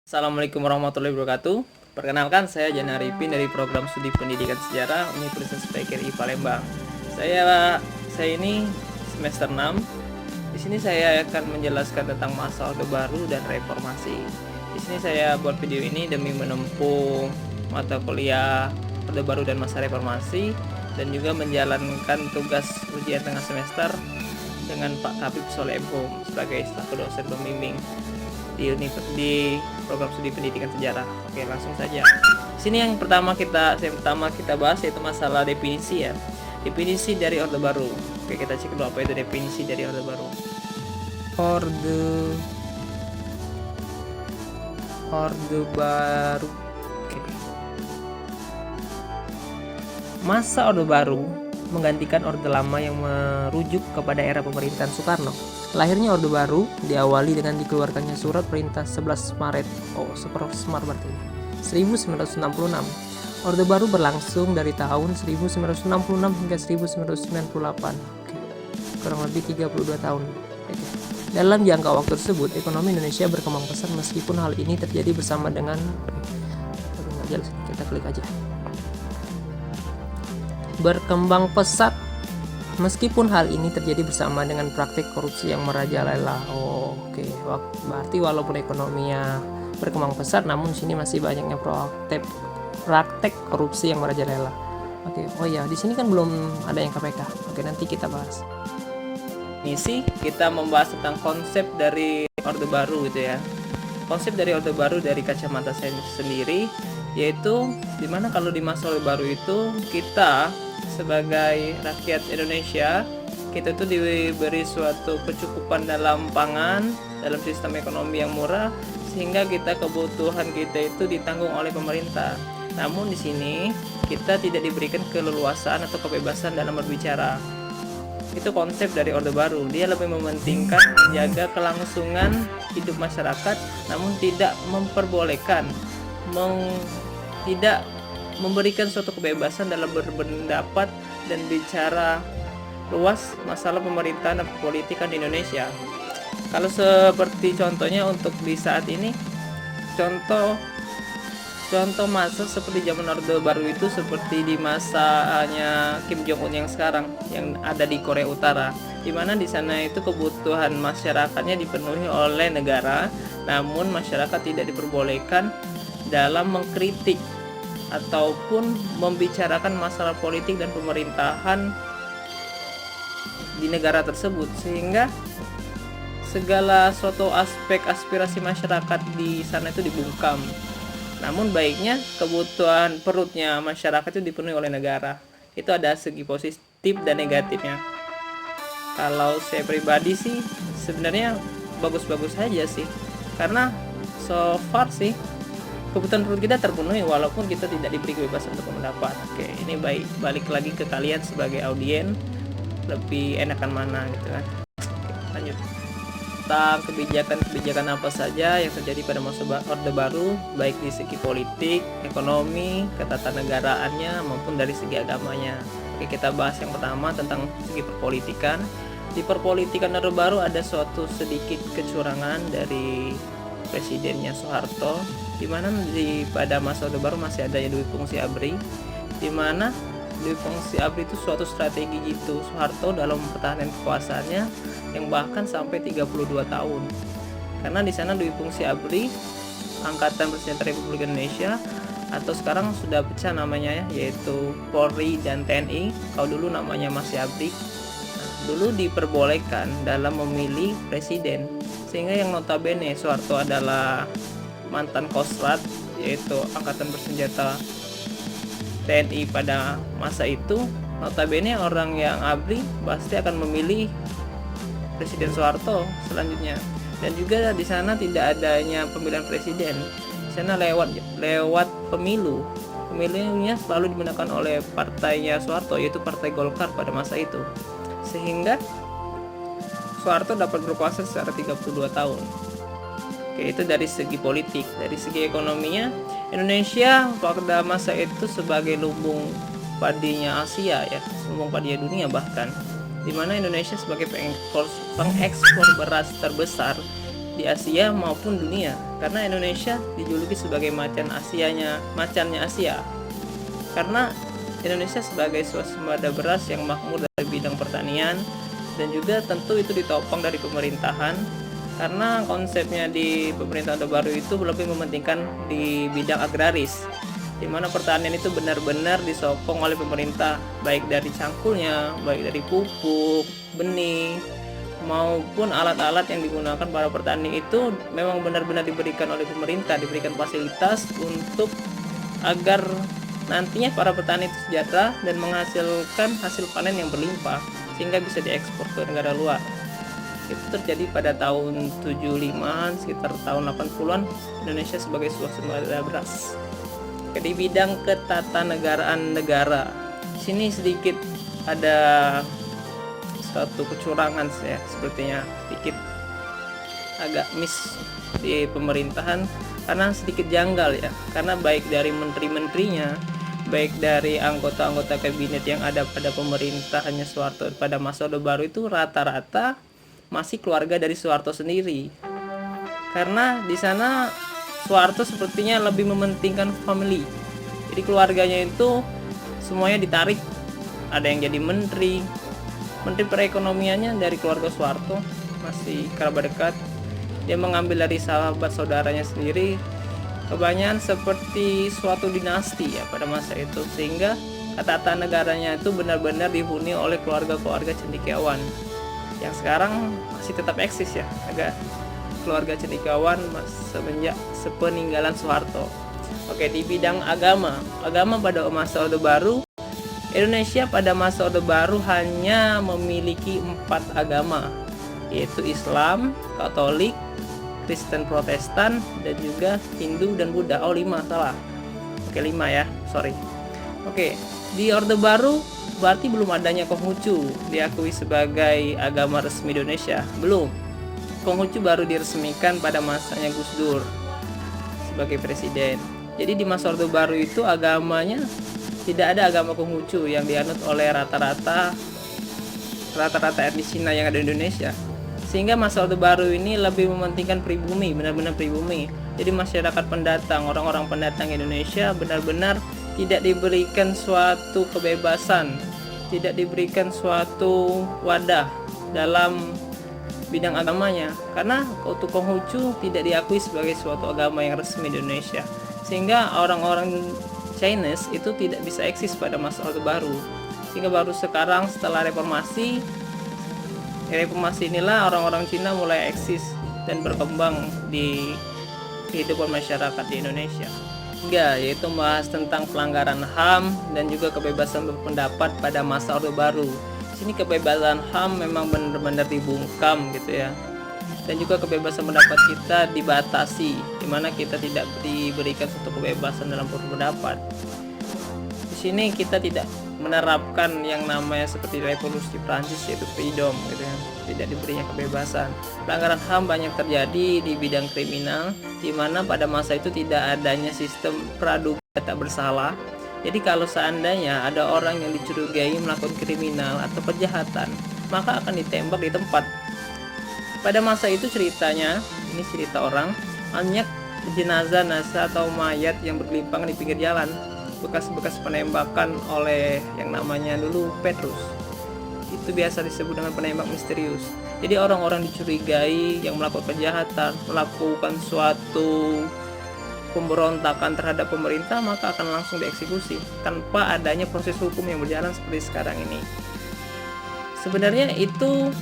Assalamualaikum warahmatullahi wabarakatuh. Perkenalkan, saya Jana Arifin dari Program Studi Pendidikan Sejarah Universitas PGRI Palembang. Saya ini semester 6. Di sini saya akan menjelaskan tentang masa Orde Baru dan Reformasi. Di sini saya buat video ini demi menempuh mata kuliah Orde Baru dan masa Reformasi dan juga menjalankan tugas ujian tengah semester dengan Pak Habib Soleh Ebhom sebagai staf dosen pembimbing di program studi pendidikan sejarah. Oke, langsung saja. Sini yang pertama kita bahas yaitu masalah definisi ya. Definisi dari Orde Baru. Oke, kita cek dulu apa itu definisi dari Orde Baru. Orde Baru. Oke. Masa Orde Baru menggantikan Orde Lama yang merujuk kepada era pemerintahan Soekarno. Lahirnya Orde Baru diawali dengan dikeluarkannya surat perintah 11 Maret 1966. Orde Baru berlangsung dari tahun 1966 hingga 1998. Kurang lebih 32 tahun. Dalam jangka waktu tersebut, ekonomi Indonesia berkembang pesat meskipun hal ini terjadi bersama dengan kita klik aja. Berkembang pesat meskipun hal ini terjadi bersama dengan praktik korupsi yang merajalela. Oke, berarti walaupun ekonominya berkembang pesat, namun sini masih banyaknya praktek korupsi yang merajalela. Oke, di sini kan belum ada yang KPK. Oke, nanti kita bahas. Ini sih kita membahas tentang konsep dari Orde Baru gitu ya. Konsep dari Orde Baru dari kacamata saya sendiri, yaitu dimana kalau di masa Orde Baru itu kita sebagai rakyat Indonesia, kita tuh diberi suatu kecukupan dalam pangan, dalam sistem ekonomi yang murah, sehingga kebutuhan kita itu ditanggung oleh pemerintah. Namun di sini kita tidak diberikan keleluasaan atau kebebasan dalam berbicara. Itu konsep dari Orde Baru. Dia lebih mementingkan menjaga kelangsungan hidup masyarakat, namun tidak memperbolehkan, tidak memberikan suatu kebebasan dalam berpendapat dan bicara luas masalah pemerintahan dan politikan di Indonesia. Kalau seperti contohnya untuk di saat ini, contoh masa seperti zaman Orde Baru itu seperti di masanya Kim Jong Un yang sekarang yang ada di Korea Utara, di mana di sana itu kebutuhan masyarakatnya dipenuhi oleh negara, namun masyarakat tidak diperbolehkan dalam mengkritik ataupun membicarakan masalah politik dan pemerintahan di negara tersebut, sehingga segala suatu aspek aspirasi masyarakat di sana itu dibungkam. Namun baiknya kebutuhan perutnya masyarakat itu dipenuhi oleh negara. Itu ada segi positif dan negatifnya. Kalau saya pribadi sih sebenarnya bagus-bagus saja sih, karena so far sih kebutuhan perut kita terpenuhi walaupun kita tidak diberi kebebasan untuk berpendapat. Oke, ini balik lagi ke kalian sebagai audien, lebih enakan mana gitu kan. Lanjut tentang kebijakan apa saja yang terjadi pada masa Orde Baru, baik di segi politik, ekonomi, ketatanegaraannya maupun dari segi agamanya. Oke, kita bahas yang pertama tentang segi perpolitikan. Di perpolitikan Orde Baru ada suatu sedikit kecurangan dari presidennya Soeharto, di mana pada masa Orde Baru masih adanya Dwi Fungsi Abri, di mana Dwi Fungsi Abri itu suatu strategi gitu Soeharto dalam pertahanan kekuasaannya yang bahkan sampai 32 tahun. Karena di sana Dwi Fungsi Abri, Angkatan Bersenjata Republik Indonesia, atau sekarang sudah pecah namanya yaitu Polri dan TNI, kalau dulu namanya masih Abri. Dulu diperbolehkan dalam memilih presiden, sehingga yang notabene Soeharto adalah mantan Kostrat, yaitu Angkatan Bersenjata TNI pada masa itu, notabene orang yang ABRI pasti akan memilih Presiden Soeharto selanjutnya. Dan juga di sana tidak adanya pemilihan presiden, di sana lewat pemilu. Pemilunya selalu dimenangkan oleh partainya Soeharto, yaitu Partai Golkar pada masa itu, sehingga Soeharto dapat berkuasa secara 32 tahun. Oke, itu dari segi politik. Dari segi ekonominya, Indonesia pada masa itu sebagai lumbung padinya Asia ya, lumbung padi dunia bahkan, di mana Indonesia sebagai pengekspor beras terbesar di Asia maupun dunia. Karena Indonesia dijuluki sebagai macannya Asia. Karena Indonesia sebagai swasembada beras yang makmur dari bidang pertanian, dan juga tentu itu ditopang dari pemerintahan, karena konsepnya di pemerintahan Orde Baru itu lebih mementingkan di bidang agraris, di mana pertanian itu benar-benar disokong oleh pemerintah, baik dari cangkulnya, baik dari pupuk, benih, maupun alat-alat yang digunakan para petani itu memang benar-benar diberikan oleh pemerintah, diberikan fasilitas untuk agar nantinya para petani itu sejahtera dan menghasilkan hasil panen yang berlimpah sehingga bisa diekspor ke negara luar. Itu terjadi pada tahun 75-an, sekitar tahun 80-an, Indonesia sebagai swasembada beras. Di bidang ketatanegaraan negara, di sini sedikit ada suatu kecurangan ya, sepertinya sedikit agak miss di pemerintahan, karena sedikit janggal ya, karena baik dari menteri-menterinya, baik dari anggota-anggota kabinet yang ada pada pemerintahannya Soeharto pada masa Orde Baru itu rata-rata masih keluarga dari Soeharto sendiri. Karena di sana Soeharto sepertinya lebih mementingkan family. Jadi keluarganya itu semuanya ditarik. Ada yang jadi menteri perekonomiannya dari keluarga Soeharto, masih kerabat dekat. Dia mengambil dari sahabat saudaranya sendiri, kebanyakan seperti suatu dinasti ya pada masa itu, sehingga ketatanegaranya itu benar-benar dihuni oleh keluarga-keluarga cendekiawan yang sekarang masih tetap eksis ya, agak keluarga cendekiawan semenjak sepeninggalan Soeharto. Oke, di bidang agama pada masa Orde Baru, Indonesia pada masa Orde Baru hanya memiliki 4 agama, yaitu Islam, Katolik, Kristen Protestan, dan juga Hindu dan Buddha. 5 salah. Oke, 5 ya, sorry. Oke, di Orde Baru berarti belum adanya Konghucu diakui sebagai agama resmi Indonesia. Belum. Konghucu baru diresmikan pada masanya Gus Dur sebagai presiden. Jadi di masa Orde Baru itu agamanya tidak ada agama Konghucu yang dianut oleh rata-rata etnis Cina yang ada di Indonesia. Sehingga masa Orde Baru ini lebih mementingkan pribumi, benar-benar pribumi. Jadi masyarakat pendatang, orang-orang pendatang Indonesia benar-benar tidak diberikan suatu kebebasan, tidak diberikan suatu wadah dalam bidang agamanya, karena untuk Konghucu tidak diakui sebagai suatu agama yang resmi di Indonesia, sehingga orang-orang Chinese itu tidak bisa eksis pada masa Orde Baru. Sehingga baru sekarang setelah reformasi inilah orang-orang Cina mulai eksis dan berkembang di kehidupan masyarakat di Indonesia. Yaitu membahas tentang pelanggaran HAM dan juga kebebasan berpendapat pada masa Orde Baru. Di sini kebebasan HAM memang benar-benar dibungkam gitu ya. Dan juga kebebasan pendapat kita dibatasi, di mana kita tidak diberikan suatu kebebasan dalam berpendapat. Di sini kita tidak menerapkan yang namanya seperti revolusi Prancis, yaitu freedom gitu ya. Tidak diberinya kebebasan. Pelanggaran HAM banyak terjadi di bidang kriminal, di mana pada masa itu tidak adanya sistem praduga tak bersalah. Jadi kalau seandainya ada orang yang dicurigai melakukan kriminal atau kejahatan, maka akan ditembak di tempat. Pada masa itu ceritanya, ini cerita orang, banyak jenazah atau mayat yang bergelimpangan di pinggir jalan, bekas-bekas penembakan oleh yang namanya dulu Petrus. Itu biasa disebut dengan penembak misterius. Jadi orang-orang dicurigai yang melakukan kejahatan, melakukan suatu pemberontakan terhadap pemerintah, maka akan langsung dieksekusi tanpa adanya proses hukum yang berjalan seperti sekarang ini. Sebenarnya itu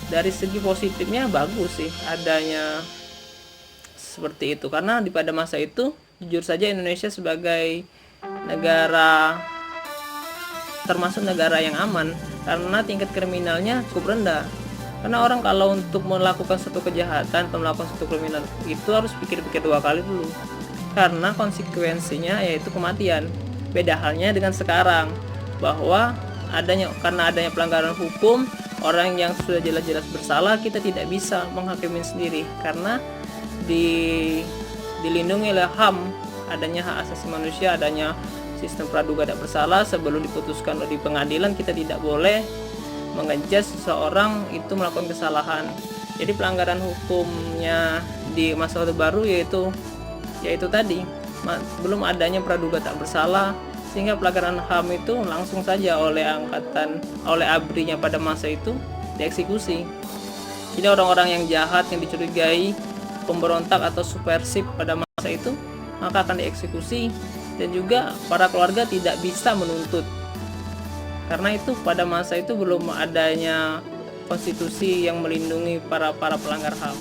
dari segi positifnya bagus sih adanya seperti itu, karena di pada masa itu jujur saja Indonesia sebagai negara termasuk negara yang aman, karena tingkat kriminalnya cukup rendah. Karena orang kalau untuk melakukan suatu kejahatan atau melakukan suatu kriminal itu harus pikir-pikir 2 kali dulu, karena konsekuensinya yaitu kematian. Beda halnya dengan sekarang, bahwa karena adanya pelanggaran hukum, orang yang sudah jelas-jelas bersalah kita tidak bisa menghakimi sendiri, karena dilindungi oleh HAM, adanya hak asasi manusia, adanya sistem praduga tak bersalah. Sebelum diputuskan di pengadilan, kita tidak boleh mengejudge seseorang itu melakukan kesalahan. Jadi pelanggaran hukumnya di masa Orde Baru yaitu tadi belum adanya praduga tak bersalah, sehingga pelanggaran HAM itu langsung saja oleh ABRI-nya pada masa itu dieksekusi. Jadi orang-orang yang jahat, yang dicurigai pemberontak atau subversif pada masa itu, maka akan dieksekusi, dan juga para keluarga tidak bisa menuntut. Karena itu pada masa itu belum adanya konstitusi yang melindungi para pelanggar HAM.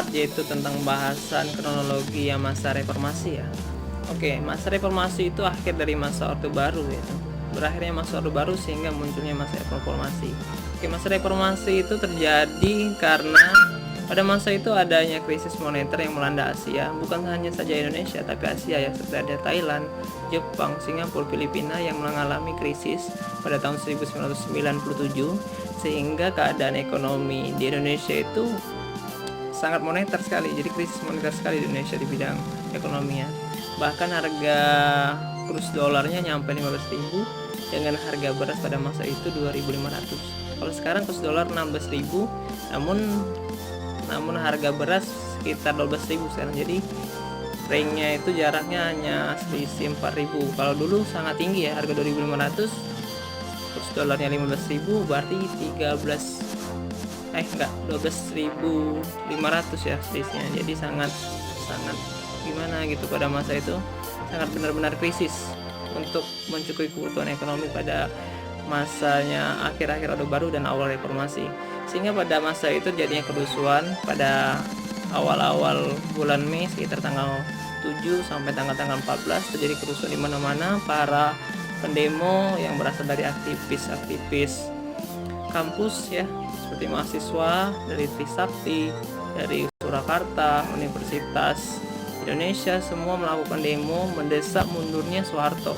Yaitu tentang bahasan kronologi masa reformasi ya. Oke, masa reformasi itu akhir dari masa Orde Baru yaitu. Berakhirnya masa Orde Baru sehingga munculnya masa reformasi. Oke, masa reformasi itu terjadi karena pada masa itu adanya krisis moneter yang melanda Asia, bukan hanya saja Indonesia tapi Asia ya, seperti ada Thailand, Jepang, Singapura, Filipina yang mengalami krisis pada tahun 1997, sehingga keadaan ekonomi di Indonesia itu sangat moneter sekali. Jadi krisis moneter sekali di Indonesia di bidang ekonominya. Bahkan harga kurs dolarnya nyampe 15.000 dengan harga beras pada masa itu 2.500. Kalau sekarang kurs dolar 16.000, namun harga beras sekitar 12.000 sekarang. Jadi range-nya itu jaraknya hanya selisih 4.000. Kalau dulu sangat tinggi ya, harga 2.500, kurs dolarnya 15.000, berarti 12.500 ya selisihnya. Jadi sangat gimana gitu pada masa itu, sangat benar-benar krisis untuk mencukupi kebutuhan ekonomi pada masanya akhir-akhir Orde Baru dan awal reformasi. Sehingga pada masa itu jadinya kerusuhan pada awal-awal bulan Mei sekitar tanggal 7 sampai tanggal 14 terjadi kerusuhan di mana-mana. Para pendemo yang berasal dari aktivis kampus ya, seperti mahasiswa dari Trisakti, dari Surakarta, Universitas Indonesia, semua melakukan demo mendesak mundurnya Soeharto.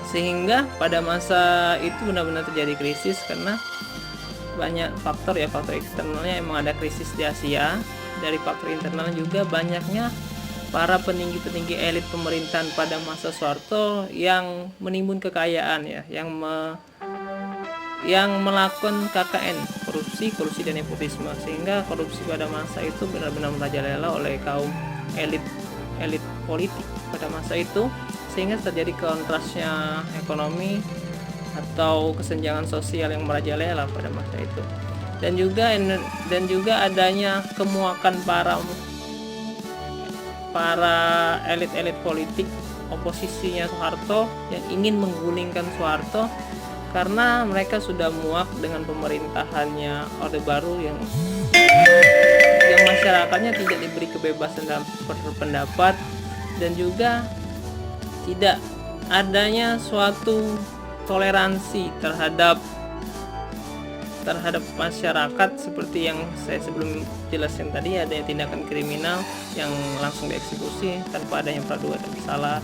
Sehingga pada masa itu benar-benar terjadi krisis karena banyak faktor ya, faktor eksternalnya emang ada krisis di Asia, dari faktor internal juga banyaknya para pentinggi-pentinggi elit pemerintahan pada masa Soeharto yang menimbun kekayaan ya, yang melakukan KKN, korupsi dan nepotisme, sehingga korupsi pada masa itu benar-benar merajalela oleh kaum elit politik pada masa itu, sehingga terjadi kontrasnya ekonomi atau kesenjangan sosial yang merajalela pada masa itu, dan juga adanya kemuakan para elit politik oposisinya Soeharto yang ingin menggulingkan Soeharto karena mereka sudah muak dengan pemerintahannya Orde Baru yang masyarakatnya tidak diberi kebebasan dalam berpendapat, dan juga tidak adanya suatu toleransi terhadap masyarakat, seperti yang saya sebelum jelaskan tadi, adanya tindakan kriminal yang langsung dieksekusi tanpa adanya praduga tak bersalah.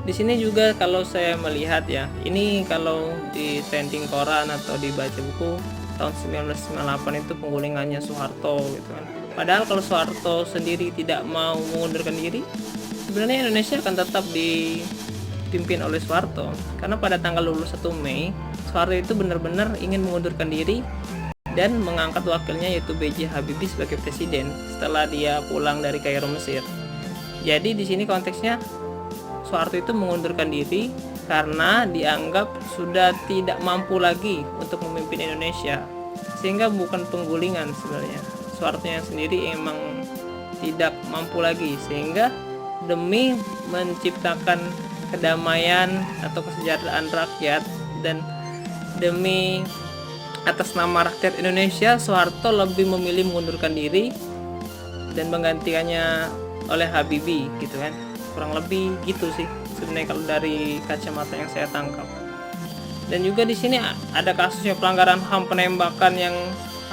Di sini juga kalau saya melihat ya, ini kalau di trending koran atau dibaca buku tahun 1998 itu penggulingannya Soeharto gitu kan. Padahal kalau Soeharto sendiri tidak mau mengundurkan diri, sebenarnya Indonesia akan tetap dipimpin oleh Soeharto. Karena pada tanggal 21 Mei, Soeharto itu benar-benar ingin mengundurkan diri dan mengangkat wakilnya yaitu B.J. Habibie sebagai presiden setelah dia pulang dari Kairo, Mesir. Jadi di sini konteksnya Soeharto itu mengundurkan diri karena dianggap sudah tidak mampu lagi untuk memimpin Indonesia, sehingga bukan penggulingan sebenarnya. Soeharto yang sendiri emang tidak mampu lagi, sehingga demi menciptakan kedamaian atau kesejahteraan rakyat dan demi atas nama rakyat Indonesia, Soeharto lebih memilih mengundurkan diri dan menggantikannya oleh Habibie gitu kan. Kurang lebih gitu sih sebenarnya kalau dari kacamata yang saya tangkap. Dan juga di sini ada kasusnya pelanggaran HAM, penembakan yang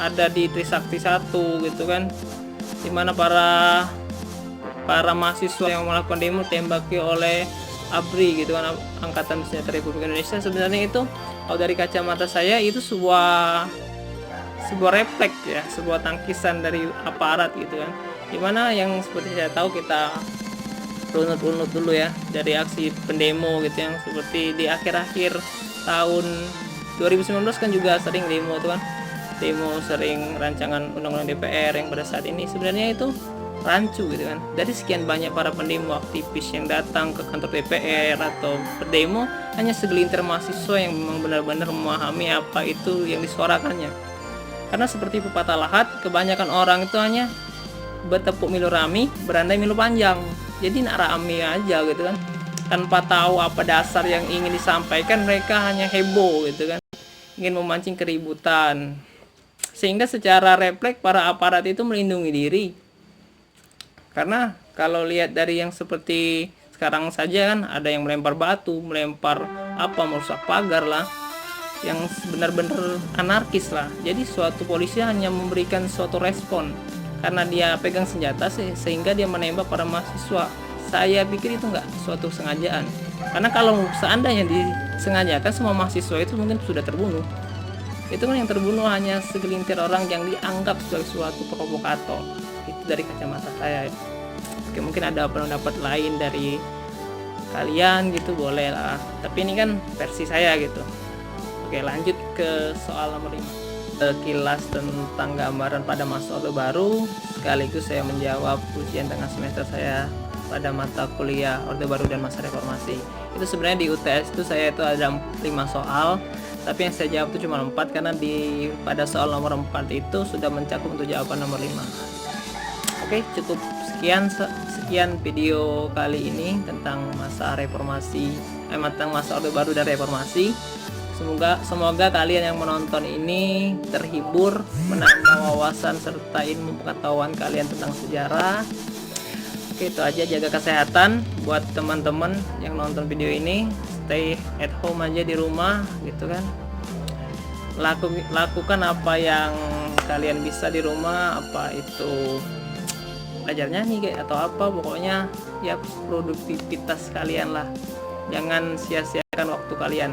ada di Trisakti 1 gitu kan, dimana para mahasiswa yang melakukan demo ditembaki oleh ABRI gitu kan, Angkatan Bersenjata Republik Indonesia. Sebenarnya itu kalau dari kacamata saya itu sebuah refleks ya, sebuah tangkisan dari aparat gitu kan, dimana yang seperti saya tahu, kita runut dulu ya dari aksi pendemo gitu, yang seperti di akhir-akhir tahun 2019 kan juga sering demo tuh kan, demo sering rancangan undang-undang DPR yang pada saat ini sebenarnya itu rancu gitu kan. Dari sekian banyak para pendemo aktivis yang datang ke kantor DPR atau berdemo, hanya segelintir mahasiswa yang memang benar-benar memahami apa itu yang disuarakannya. Karena seperti pepatah lahat, kebanyakan orang itu hanya bertepuk milu rami, berandai milu panjang. Jadi nak rame aja gitu kan, tanpa tahu apa dasar yang ingin disampaikan. Mereka hanya heboh gitu kan, ingin memancing keributan, sehingga secara refleks para aparat itu melindungi diri. Karena kalau lihat dari yang seperti sekarang saja kan, ada yang melempar batu, melempar merusak pagar lah, yang benar-benar anarkis lah. Jadi suatu polisi hanya memberikan suatu respon karena dia pegang senjata sehingga dia menembak para mahasiswa. Saya pikir itu nggak suatu sengajaan, karena kalau seandainya disengajakan, semua mahasiswa itu mungkin sudah terbunuh. Itu kan yang terbunuh hanya segelintir orang yang dianggap sebagai suatu provokator. Itu dari kacamata saya. Oke, mungkin ada pendapat lain dari kalian gitu, boleh lah, tapi ini kan versi saya gitu. Oke, lanjut ke soal nomor 5. Sekilas tentang gambaran pada masa Orde Baru, sekaligus saya menjawab ujian tengah semester saya pada mata kuliah Orde Baru dan Masa Reformasi. Itu sebenarnya di UTS itu saya itu ada 5 soal, tapi yang saya jawab itu cuma 4 karena pada soal nomor 4 itu sudah mencakup untuk jawaban nomor 5. Oke, cukup sekian video kali ini tentang masa reformasi, tentang masa Orde Baru dan reformasi. Semoga kalian yang menonton ini terhibur, menambah wawasan serta ilmu pengetahuan kalian tentang sejarah. Oke, itu aja. Jaga kesehatan buat teman-teman yang nonton video ini. Stay at home aja di rumah gitu kan. Lakukan apa yang kalian bisa di rumah, apa itu belajar nyanyi kayak atau apa, pokoknya ya produktivitas kalian lah. Jangan sia-siakan waktu kalian.